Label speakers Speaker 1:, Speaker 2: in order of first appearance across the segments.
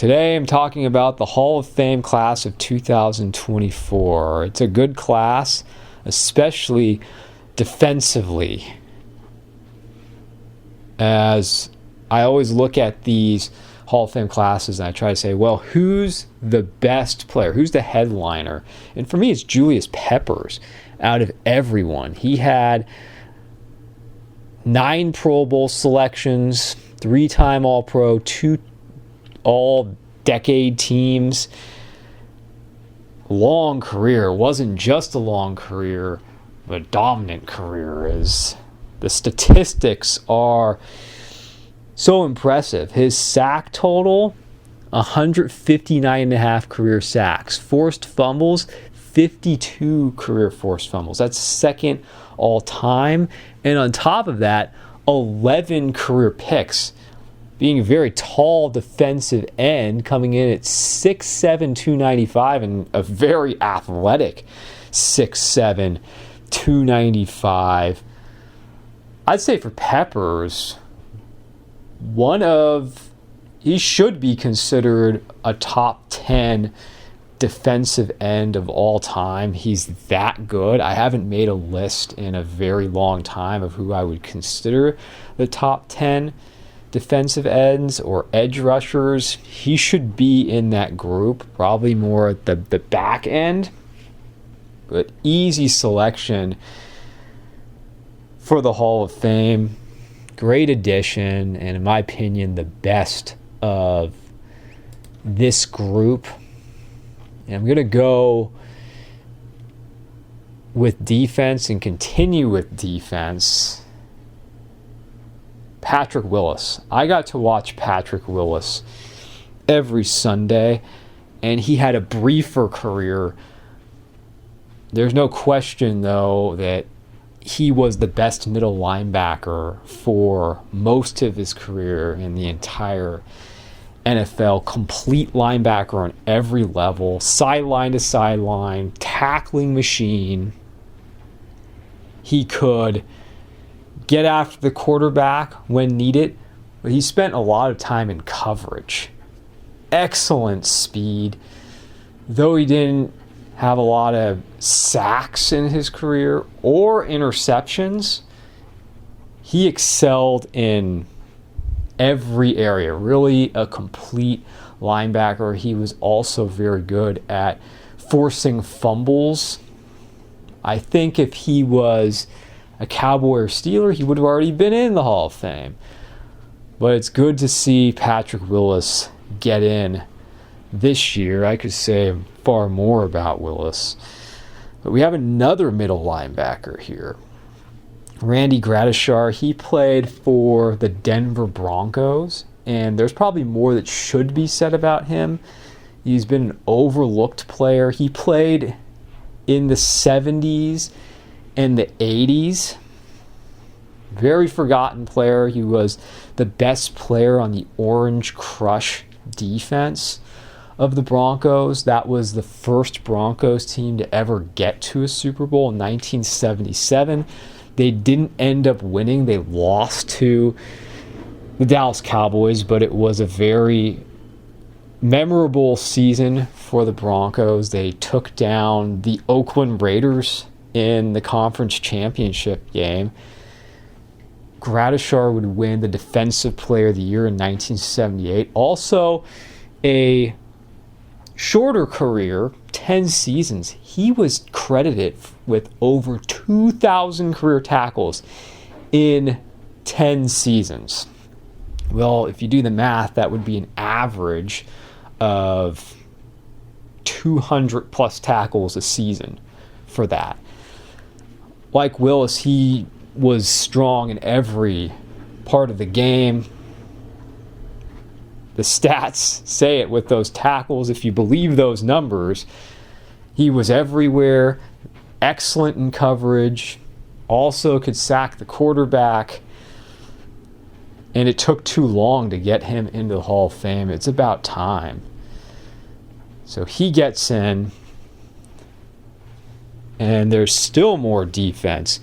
Speaker 1: Today I'm talking about the Hall of Fame class of 2024. It's a good class, especially defensively. As I always look at these Hall of Fame classes and I try to say, well, who's the best player? Who's the headliner? And for me, it's Julius Peppers out of everyone. He had 9 Pro Bowl selections, 3-time All-Pro, 2 All-Decade teams. Long career. It wasn't just a long career, but a dominant career. The statistics are so impressive. His sack total, 159.5 career sacks. Forced fumbles, 52 career forced fumbles. That's second all time. And on top of that, 11 career picks. Being a very tall defensive end, coming in at 6'7", 295, and a very athletic 6'7", 295. I'd say for Peppers, he should be considered a top 10 defensive end of all time. He's that good. I haven't made a list in a very long time of who I would consider the top 10 defensive ends or edge rushers. He should be in that group, probably more at the back end, but easy selection for the Hall of Fame. Great addition, and in my opinion, the best of this group. And I'm going to go with defense and continue with defense. Patrick Willis. I got to watch Patrick Willis every Sunday, and he had a briefer career. There's no question, though, that he was the best middle linebacker for most of his career in the entire NFL. Complete linebacker on every level, sideline to sideline, tackling machine. He could get after the quarterback when needed, but he spent a lot of time in coverage. Excellent speed. Though he didn't have a lot of sacks in his career or interceptions, he excelled in every area. Really a complete linebacker. He was also very good at forcing fumbles. I think if he was a Cowboy or Steeler, he would have already been in the Hall of Fame. But it's good to see Patrick Willis get in this year. I could say far more about Willis. But we have another middle linebacker here. Randy Gradishar. He played for the Denver Broncos, and there's probably more that should be said about him. He's been an overlooked player. He played in the 70s and the 80s. Very forgotten player. He was the best player on the Orange Crush defense of the Broncos. That was the first Broncos team to ever get to a Super Bowl in 1977. They didn't end up winning. They lost to the Dallas Cowboys, but it was a very memorable season for the Broncos. They took down the Oakland Raiders in the conference championship game. Gradishar would win the Defensive Player of the Year in 1978. Also, a shorter career, 10 seasons. He was credited with over 2,000 career tackles in 10 seasons. Well, if you do the math, that would be an average of 200 plus tackles a season for that. Like Willis, he was strong in every part of the game. The stats say it with those tackles. If you believe those numbers, he was everywhere, excellent in coverage, also could sack the quarterback, and it took too long to get him into the Hall of Fame. It's about time. So he gets in, and there's still more defense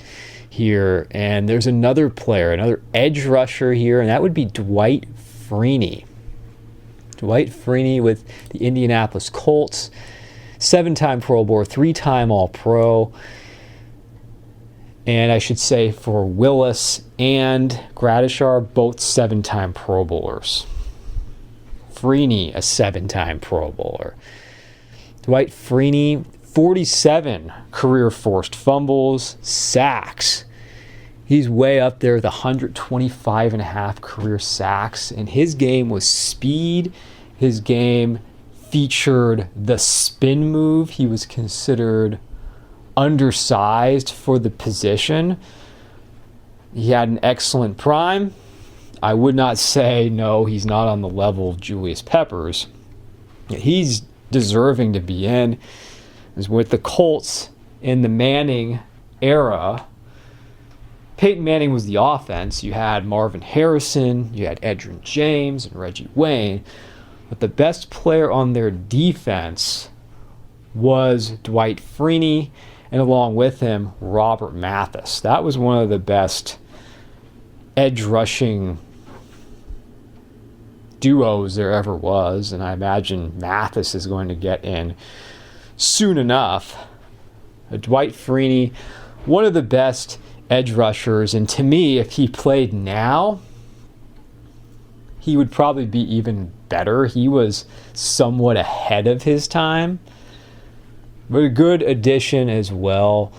Speaker 1: here, and there's another player, another edge rusher here, and that would be Dwight Frey. Dwight Frey with the Indianapolis Colts, 7-time Pro Bowler, 3-time All-Pro. And I should say for Willis and Gradishar, both 7-time Pro Bowlers. Frey, a 7-time Pro Bowler. Dwight Frey, 47 career forced fumbles, sacks. He's way up there with 125.5 career sacks. And his game was speed. His game featured the spin move. He was considered undersized for the position. He had an excellent prime. I would not say, no, he's not on the level of Julius Peppers. He's deserving to be in. Is with the Colts in the Manning era. Peyton Manning was the offense. You had Marvin Harrison, you had Edgerrin James and Reggie Wayne. But the best player on their defense was Dwight Frey, and along with him, Robert Mathis. That was one of the best edge rushing duos there ever was, and I imagine Mathis is going to get in soon enough. Dwight Frey, one of the best edge rushers, and to me, if he played now, he would probably be even better. He was somewhat ahead of his time, but a good addition as well.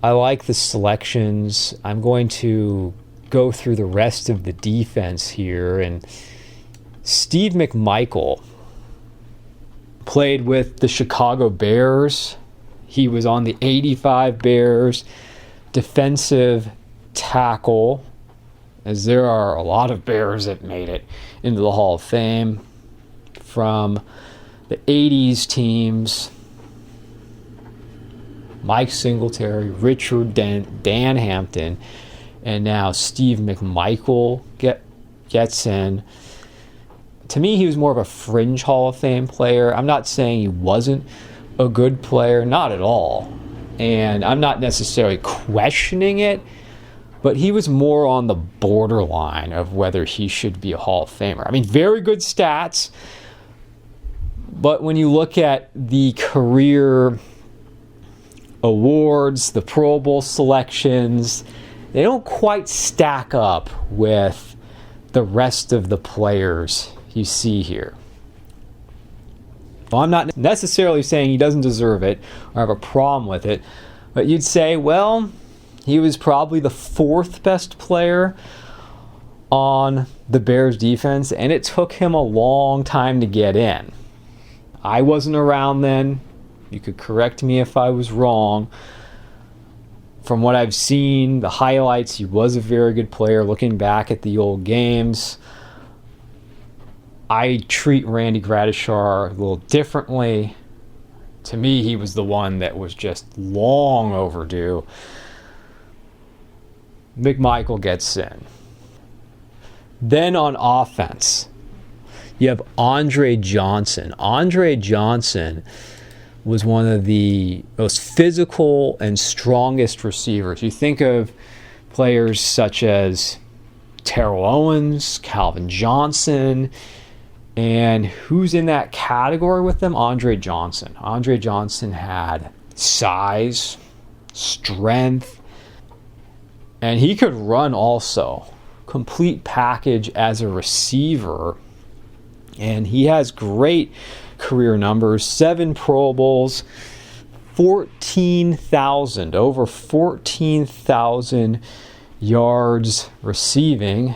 Speaker 1: I like the selections. I'm going to go through the rest of the defense here, and Steve McMichael played with the Chicago Bears. He was on the 85 Bears, defensive tackle, as there are a lot of Bears that made it into the Hall of Fame from the 80s teams. Mike Singletary, Richard Dent, Dan Hampton, and now Steve McMichael gets in. To me, he was more of a fringe Hall of Fame player. I'm not saying he wasn't a good player, not at all. And I'm not necessarily questioning it, but he was more on the borderline of whether he should be a Hall of Famer. I mean, very good stats, but when you look at the career awards, the Pro Bowl selections, they don't quite stack up with the rest of the players you see here. Well, I'm not necessarily saying he doesn't deserve it or have a problem with it, but you'd say, well, he was probably the 4th best player on the Bears defense, and it took him a long time to get in. I wasn't around then. You could correct me if I was wrong. From what I've seen, the highlights, he was a very good player. Looking back at the old games, I treat Randy Gradishar a little differently. To me, he was the one that was just long overdue. McMichael gets in. Then on offense, you have Andre Johnson. Andre Johnson was one of the most physical and strongest receivers. You think of players such as Terrell Owens, Calvin Johnson, and who's in that category with them? Andre Johnson. Andre Johnson had size, strength, and he could run also. Complete package as a receiver. And he has great career numbers. 7 Pro Bowls, 14,000, over 14,000 yards receiving.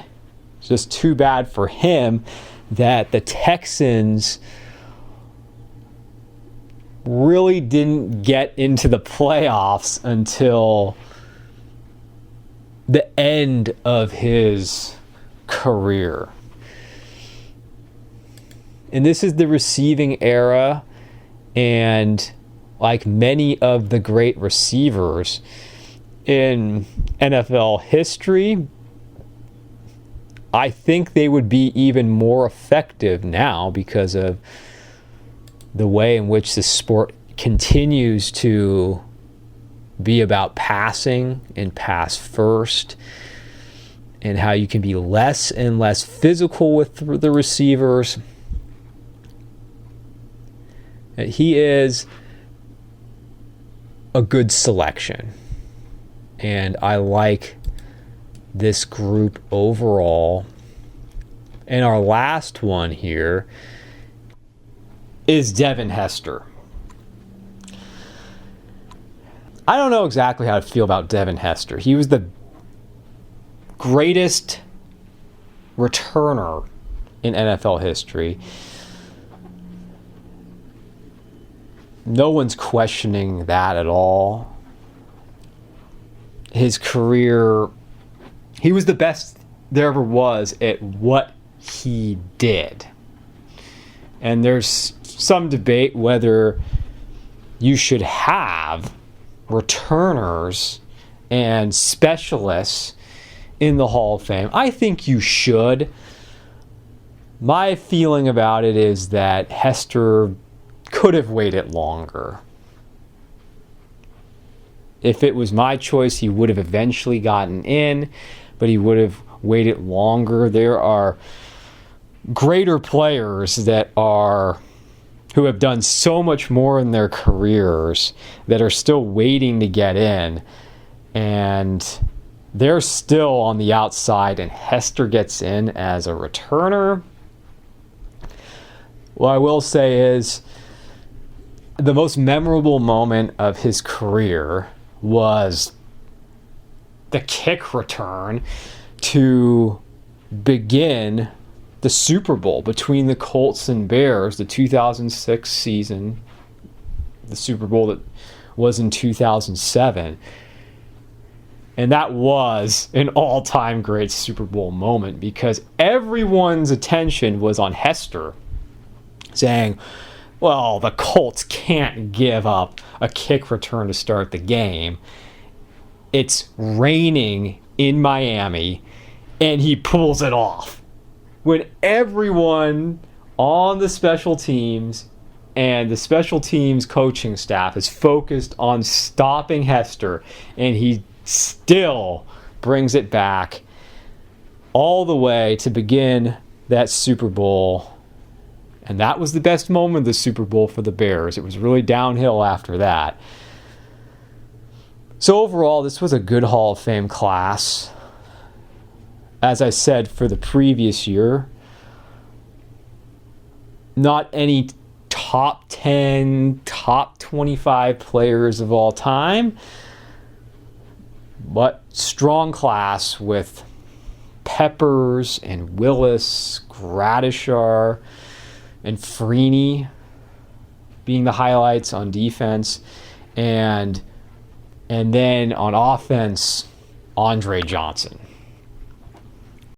Speaker 1: It's just too bad for him that the Texans really didn't get into the playoffs until the end of his career. And this is the receiving era, and like many of the great receivers in NFL history, I think they would be even more effective now because of the way in which the sport continues to be about passing and pass first. and how you can be less and less physical with the receivers. He is a good selection, and I like this group overall. And our last one here is Devin Hester. I don't know exactly how to feel about Devin Hester. He was the greatest returner in NFL history. No one's questioning that at all. His career, he was the best there ever was at what he did. And there's some debate whether you should have returners and specialists in the Hall of Fame. I think you should. My feeling about it is that Hester could have waited longer. If it was my choice, he would have eventually gotten in, but he would have waited longer. There are greater players who have done so much more in their careers that are still waiting to get in, and they're still on the outside, and Hester gets in as a returner. What I will say is the most memorable moment of his career was the kick return to begin the Super Bowl between the Colts and Bears, the 2006 season, the Super Bowl that was in 2007. And that was an all-time great Super Bowl moment because everyone's attention was on Hester, saying, well, the Colts can't give up a kick return to start the game. It's raining in Miami, and he pulls it off. When everyone on the special teams and the special teams coaching staff is focused on stopping Hester, and he still brings it back all the way to begin that Super Bowl. And that was the best moment of the Super Bowl for the Bears. It was really downhill after that. So overall, this was a good Hall of Fame class. As I said for the previous year, not any top 10, top 25 players of all time, but strong class with Peppers and Willis, Gradishar, and Freeney being the highlights on defense, and then on offense, Andre Johnson.